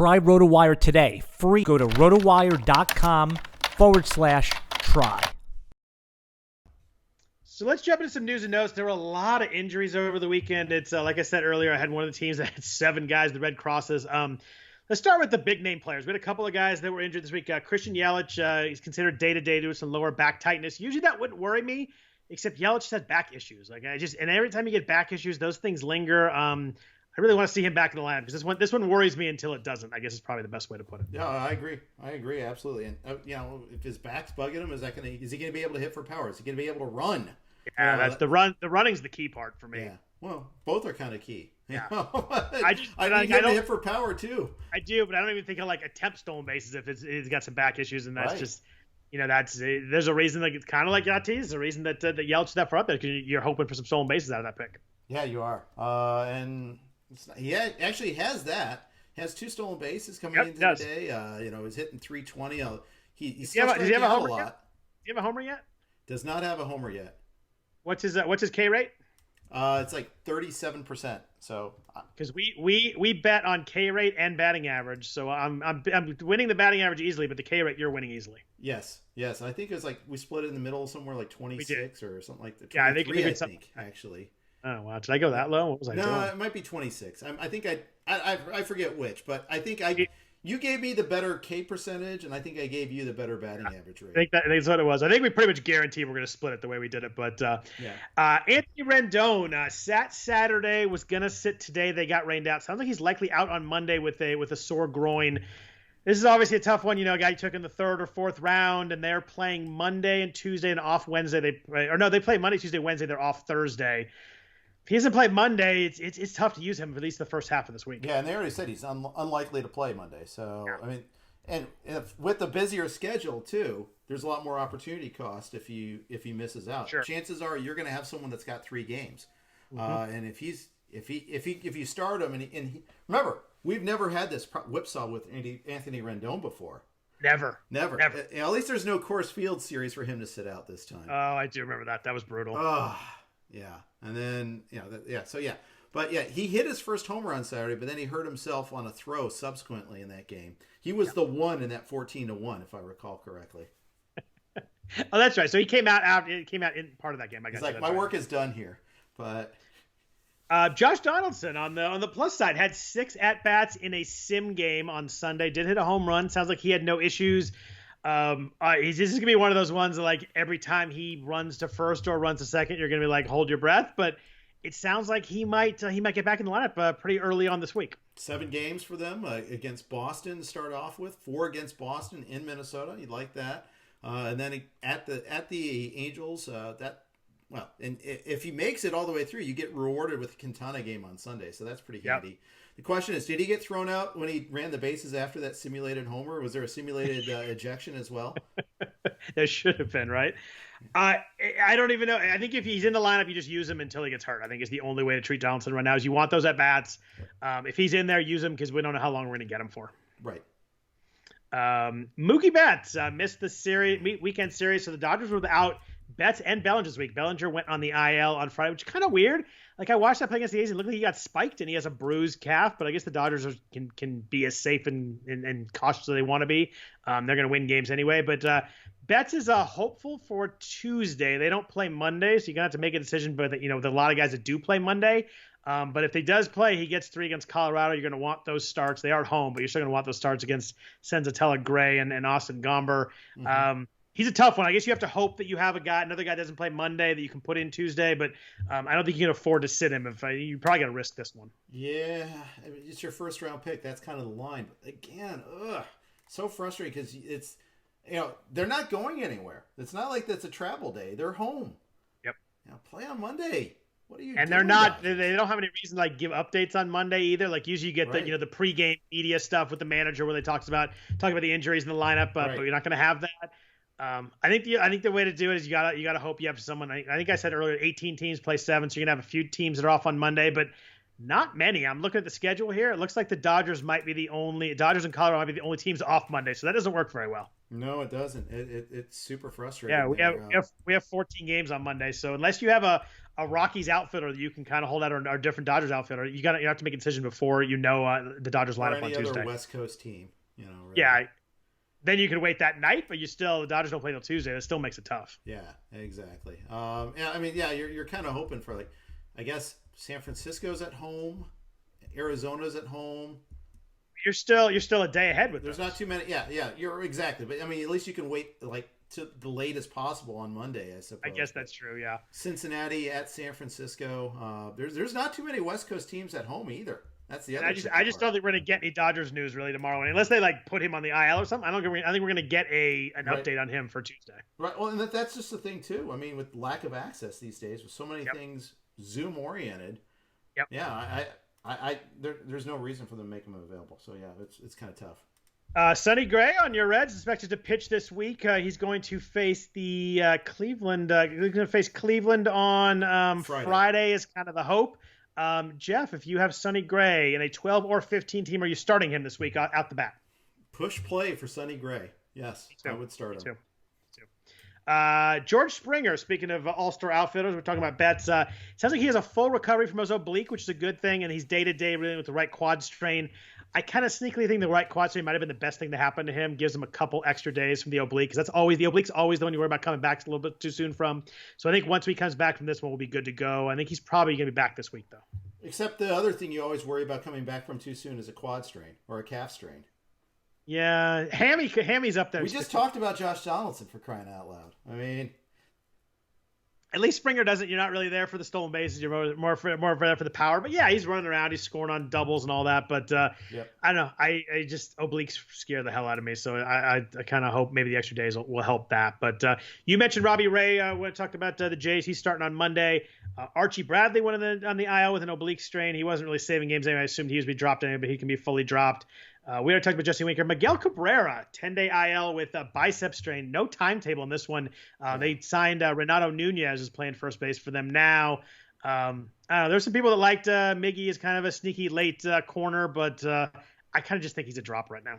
Try RotoWire today. Free. Go to rotowire.com/try. So let's jump into some news and notes. There were a lot of injuries over the weekend. It's like I said earlier, I had one of the teams that had 7 guys, the Red Crosses. Let's start with the big name players. We had a couple of guys that were injured this week. Christian Yelich, he's considered day-to-day due to some lower back tightness. Usually that wouldn't worry me, except Yelich just has back issues. And every time you get back issues, those things linger. I really want to see him back in the lineup because this one worries me until it doesn't. I guess is probably the best way to put it. Yeah, I agree, absolutely. And if his back's bugging him, is he going to be able to hit for power? Is he going to be able to run? Yeah, that's the run. The running's the key part for me. Yeah. Well, both are kind of key. Yeah. I need him to hit for power too. I do, but I don't even think of like attempt stolen bases if he's got some back issues, and that's just, there's a reason that it's kind of like Yati. There's a reason that Yelich is that far up there because you're hoping for some stolen bases out of that pick. Yeah, you are. And he actually has that. He has 2 stolen bases coming into the day. He's hitting 320. Does he have a homer yet? Do you have a homer yet? Does not have a homer yet. What's his K rate? It's like 37%. So because we bet on K rate and batting average, so I'm winning the batting average easily, but the K rate you're winning easily. Yes. I think it was like we split it in the middle somewhere like 26 or something like that. Yeah, I think actually. Oh wow, did I go that low? What was I doing? No, it might be 26. I think I forget which, but I think you gave me the better K percentage, and I think I gave you the better batting average rate. I think that's what it was. I think we pretty much guaranteed we're going to split it the way we did it. But Anthony Rendon sat Saturday, was going to sit today. They got rained out. Sounds like he's likely out on Monday with a sore groin. This is obviously a tough one. A guy you took in the 3rd or 4th round, and they're playing Monday and Tuesday and off Wednesday. They play Monday, Tuesday, Wednesday. They're off Thursday. If he hasn't played Monday, it's tough to use him for at least the first half of this week. Yeah, and they already said he's unlikely to play Monday. So, yeah. I mean, and with the busier schedule, too, there's a lot more opportunity cost if he misses out. Sure. Chances are you're going to have someone that's got 3 games. Mm-hmm. And if you start him, and remember, we've never had this whipsaw with Anthony Rendon before. Never. At least there's no Coors Field series for him to sit out this time. Oh, I do remember that. That was brutal. Oh, yeah. And then, But, yeah, he hit his first homer on Saturday, but then he hurt himself on a throw subsequently in that game. He was the one in that 14-1, if I recall correctly. Oh, that's right. So he came out in part of that game. He's like, my work is done here. But Josh Donaldson on the plus side had 6 at-bats in a sim game on Sunday. Did hit a home run. Sounds like he had no issues. This is gonna be one of those ones that, like, every time he runs to first or runs to second, you're gonna be like, hold your breath. But it sounds like he might get back in the lineup pretty early on this week. 7 games for them against Boston to start off with. 4 against Boston in Minnesota. You'd like that. And then at the Angels, and if he makes it all the way through, you get rewarded with the Quintana game on Sunday. So that's pretty handy. The question is, did he get thrown out when he ran the bases after that simulated homer? Was there a simulated ejection as well? There should have been, right? I don't even know. I think if he's in the lineup, you just use him until he gets hurt. I think is the only way to treat Donaldson right now is you want those at-bats. If he's in there, use him because we don't know how long we're going to get him for. Right. Mookie Betts missed the weekend series, so the Dodgers were without Betts and Bellinger this week. Bellinger went on the IL on Friday, which is kind of weird. Like, I watched that play against the A's, and looked like he got spiked, and he has a bruised calf, but I guess the Dodgers can be as safe and cautious as they want to be. They're going to win games anyway, but Betts is hopeful for Tuesday. They don't play Monday, so you're going to have to make a decision, but there are a lot of guys that do play Monday. But if he does play, he gets 3 against Colorado. You're going to want those starts. They are at home, but you're still going to want those starts against Senzatella Gray and Austin Gomber. Mm-hmm. He's a tough one. I guess you have to hope that you have another guy doesn't play Monday that you can put in Tuesday, but I don't think you can afford to sit him. You probably got to risk this one. Yeah, I mean, it's your first round pick. That's kind of the line. But again, so frustrating because it's they're not going anywhere. It's not like that's a travel day. They're home. Yep. Play on Monday. What are you? And they're not. They don't have any reason to give updates on Monday either. Like usually you get the the pregame media stuff with the manager where they talk about the injuries in the lineup, but you're not going to have that. I think the way to do it is you gotta hope you have someone. I think I said earlier 18 teams play 7, so you're gonna have a few teams that are off on Monday, but not many. I'm looking at the schedule here. It looks like the Dodgers and Colorado might be the only teams off Monday, so that doesn't work very well. No, it doesn't. It's super frustrating. Yeah, we have 14 games on Monday, so unless you have a a Rockies outfielder that you can kind of hold out, or a different Dodgers outfielder, you have to make a decision before the Dodgers lineup on Tuesday. Or any other West Coast team, Really. Yeah. Then you could wait that night, but the Dodgers don't play till Tuesday. That still makes it tough. Yeah, exactly. You're kind of hoping for I guess San Francisco's at home, Arizona's at home. You're still a day ahead with. There's not too many. Yeah, you're exactly. But I mean, at least you can wait to the latest possible on Monday, I suppose. I guess that's true. Yeah. Cincinnati at San Francisco. There's not too many West Coast teams at home either. That's the other. I just don't think we're gonna get any Dodgers news really tomorrow, unless they put him on the IL or something. I think we're gonna get an update on him for Tuesday. Right. Well, and that's just the thing too. I mean, with lack of access these days, with so many things Zoom oriented. Yep. Yeah. There's no reason for them to make them available. So yeah, it's kind of tough. Sonny Gray on your Reds expected to pitch this week. He's going to face the Cleveland. He's going to face Cleveland on Friday is kind of the hope. Jeff, if you have Sonny Gray in a 12 or 15 team, are you starting him this week out the bat? Push play for Sonny Gray. Yes, I would start him. George Springer, speaking of all-star outfielders, we're talking about bets. Sounds like he has a full recovery from his oblique, which is a good thing, and he's day-to-day really with the right quad strain. I kind of sneakily think the right quad strain might have been the best thing to happen to him. Gives him a couple extra days from the oblique, because the oblique's always the one you worry about coming back a little bit too soon from. So I think once he comes back from this one, we'll be good to go. I think he's probably going to be back this week, though. Except the other thing you always worry about coming back from too soon is a quad strain or a calf strain. Yeah, Hammy's up there. We just talked about Josh Donaldson, for crying out loud. I mean, at least Springer doesn't. You're not really there for the stolen bases. You're more there for the power. But yeah, he's running around. He's scoring on doubles and all that. But I don't know. I just obliques scare the hell out of me. So I kind of hope maybe the extra days will help that. But you mentioned Robbie Ray. When I talked about the Jays, he's starting on Monday. Archie Bradley went on the IL with an oblique strain. He wasn't really saving games anyway. I assumed he was be dropped anyway, but he can be fully dropped. We already talked about Jesse Winker. Miguel Cabrera, 10-day IL with a bicep strain. No timetable on this one. They signed Renato Nunez is playing first base for them now. I don't know. There's some people that liked Miggy as kind of a sneaky late corner, but I kind of just think he's a drop right now.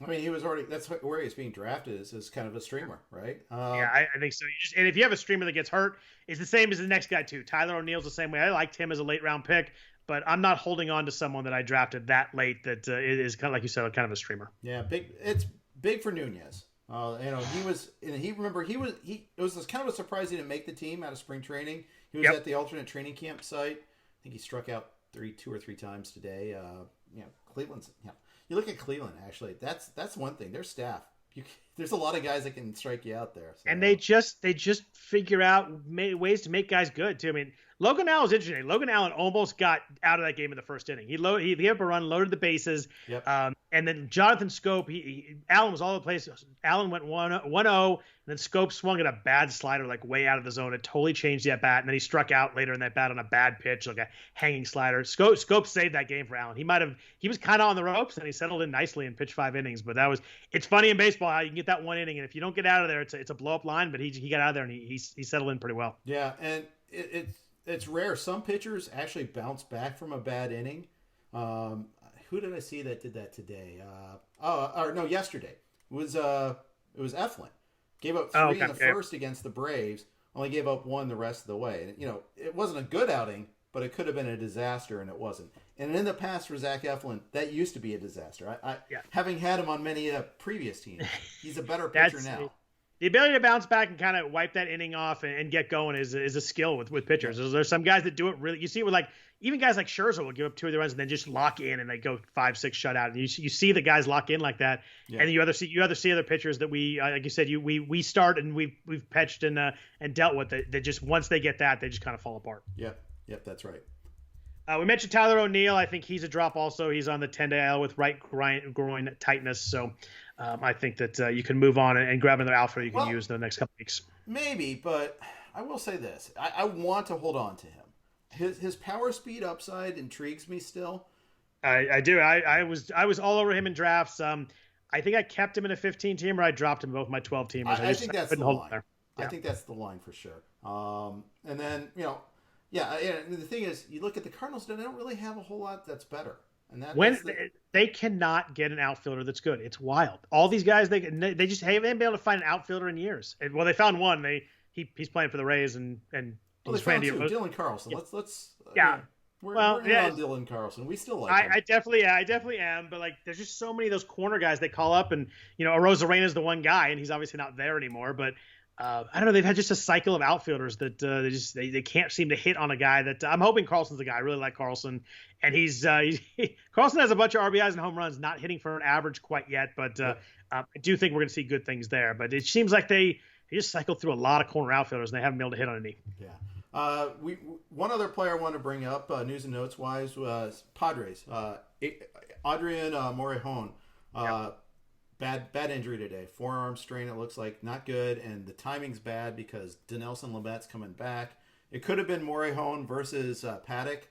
I mean, that's where he's being drafted as kind of a streamer, right? Yeah, I think so. And if you have a streamer that gets hurt, it's the same as the next guy too. Tyler O'Neill's the same way. I liked him as a late round pick, but I'm not holding on to someone that I drafted that late that is kind of, like you said, kind of a streamer. Yeah, it's big for Nunez. It was kind of a surprise he didn't make the team out of spring training. He was at the alternate training camp site. I think he struck out two or three times today. Cleveland's. You look at Cleveland, actually. That's one thing. Their staff. There's a lot of guys that can strike you out there. So. And they just figure out ways to make guys good too. I mean, Logan Allen is interesting. Logan Allen almost got out of that game in the first inning. He gave up a run, loaded the bases. Yep. And then Jonathan Scope, Allen was all over the place. Allen went 1-0, and then Scope swung at a bad slider, way out of the zone. It totally changed the at bat, and then he struck out later in that bat on a bad pitch, like a hanging slider. Scope saved that game for Allen. He was kind of on the ropes, and he settled in nicely and pitched 5 innings. But it's funny in baseball how you can get that 1 inning, and if you don't get out of there, it's a blow up line. But he got out of there and he settled in pretty well. Yeah, and it's rare. Some pitchers actually bounce back from a bad inning. Who did I see that did that today? Yesterday. It was Eflin. Gave up 3 in the first against the Braves. Only gave up 1 the rest of the way. And, it wasn't a good outing, but it could have been a disaster, and it wasn't. And in the past for Zach Eflin, that used to be a disaster. Having had him on many previous teams, he's a better pitcher now. The ability to bounce back and kind of wipe that inning off and get going is a skill with pitchers. Yeah. There's some guys that do it really. You see it with even guys like Scherzer will give up 2 or 3 runs and then just lock in and they go 5-6 shutout. And you see the guys lock in like that. Yeah. And you other see other pitchers that we like you said we start and we've pitched and dealt with that just once they get that they just kind of fall apart. Yep, that's right. We mentioned Tyler O'Neill. I think he's a drop also. He's on the 10-day IL with right groin tightness. So I think that you can move on and grab another outfielder you can use in the next couple weeks. Maybe, but I will say this. I want to hold on to him. His power speed upside intrigues me still. I do. I was all over him in drafts. I think I kept him in a 15-teamer. I dropped him in both my 12-teamers. I think that's the line. Yeah. I think that's the line for sure. And then, and the thing is, you look at the Cardinals, they don't really have a whole lot that's better. And they cannot get an outfielder that's good. It's wild. All these guys, they just haven't been able to find an outfielder in years. Well, they found one. He's playing for the Rays, and Well, they found two. Dylan Carlson. Yeah. Let's. Yeah. We're on Dylan Carlson. We still like him. I definitely am. But like, there's just so many of those corner guys they call up, and Arozarena is the one guy, and he's obviously not there anymore. But I don't know. They've had just a cycle of outfielders that they can't seem to hit on a guy that I'm hoping Carlson's the guy. I really like Carlson, and Carlson has a bunch of RBIs and home runs, not hitting for an average quite yet, but I do think we're going to see good things there. But it seems like they just cycle through a lot of corner outfielders, and they haven't been able to hit on any. Yeah. One other player I want to bring up, news and notes wise, was Padres. Adrian Morejon. Bad injury today. Forearm strain, it looks like. Not good, and the timing's bad because Dinelson Lamet's coming back. It could have been Morejon versus Paddock.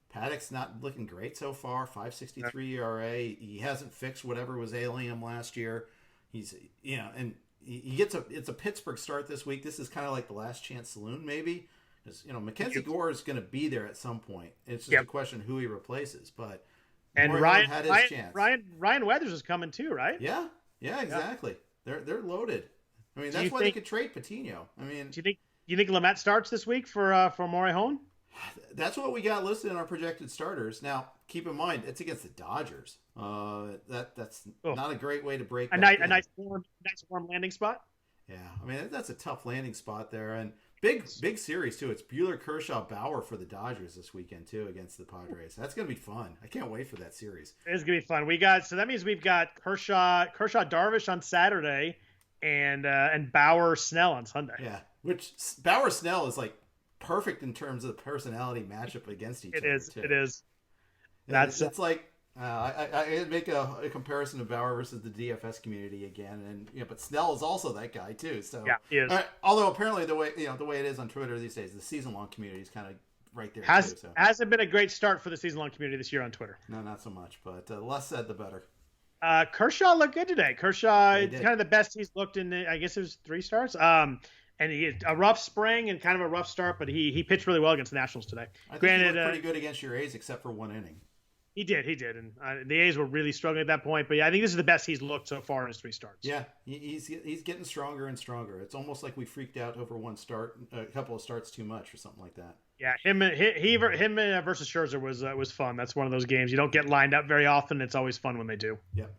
Paddock's not looking great so far. 5.63 ERA. He hasn't fixed whatever was ailing him last year. He's and he gets it's a Pittsburgh start this week. This is kind of like the last chance saloon, maybe. Because Mackenzie Gore is going to be there at some point. It's just a question who he replaces, but. And Ryan had his chance. Ryan Weathers is coming too, right? Yeah, exactly. Yeah. They're loaded. I mean, that's why they could trade Patino. I mean, do you think Lamet starts this week for Morejon? That's what we got listed in our projected starters. Now, keep in mind it's against the Dodgers. That's not a great way to break a nice warm landing spot. Yeah, I mean that's a tough landing spot there, and big series too. It's Buehler, Kershaw, Bauer for the Dodgers this weekend too against the Padres. That's gonna be fun. I can't wait for that series. It's gonna be fun. That means we've got Kershaw Darvish on Saturday, and Bauer Snell on Sunday. Yeah, which Bauer Snell is like perfect in terms of the personality matchup against each other. It is. It's like. I make a comparison of Bauer versus the DFS community again, and but Snell is also that guy too. So yeah, he is. Although apparently the way it is on Twitter these days, the season-long community is kind of right there too. So. Hasn't been a great start for the season-long community this year on Twiter. No, not so much, but less said the better. Kershaw looked good today. Kershaw kind of the best he's looked in. I guess it was 3 starts. And he had a rough spring and kind of a rough start, but he pitched really well against the Nationals today. I think he looked pretty good against your A's, except for 1 inning. He did, and the A's were really struggling at that point. But yeah, I think this is the best he's looked so far in his 3 starts. Yeah, he's getting stronger and stronger. It's almost like we freaked out over one start, a couple of starts too much, or something like that. Yeah, him versus Scherzer was fun. That's one of those games you don't get lined up very often. It's always fun when they do. Yep.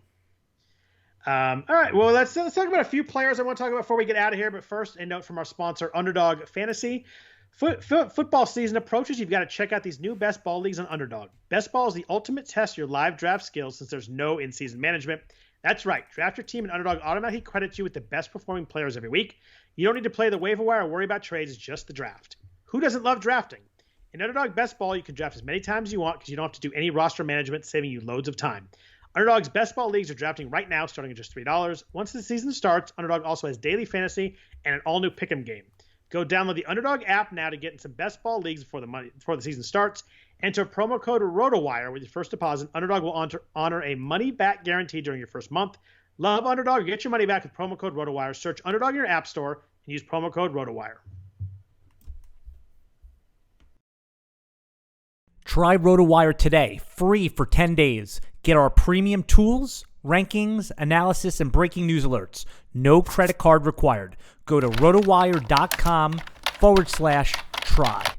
All right, well let's talk about a few players I want to talk about before we get out of here. But first, a note from our sponsor, Underdog Fantasy. Football season approaches. You've got to check out these new best ball leagues on Underdog. Best ball is the ultimate test of your live draft skills since there's no in-season management. That's right. Draft your team and Underdog automatically credits you with the best performing players every week. You don't need to play the waiver wire or worry about trades. It's just the draft. Who doesn't love drafting? In Underdog Best Ball, you can draft as many times as you want because you don't have to do any roster management, saving you loads of time. Underdog's Best Ball leagues are drafting right now, starting at just $3. Once the season starts, Underdog also has daily fantasy and an all-new pick'em game. Go download the Underdog app now to get in some best ball leagues before the season starts. Enter promo code RotoWire with your first deposit. Underdog will honor a money-back guarantee during your first month. Love Underdog. Get your money back with promo code RotoWire. Search Underdog in your app store and use promo code RotoWire. Try RotoWire today, free for 10 days. Get our premium tools, rankings, analysis, and breaking news alerts. No credit card required. Go to rotowire.com/try.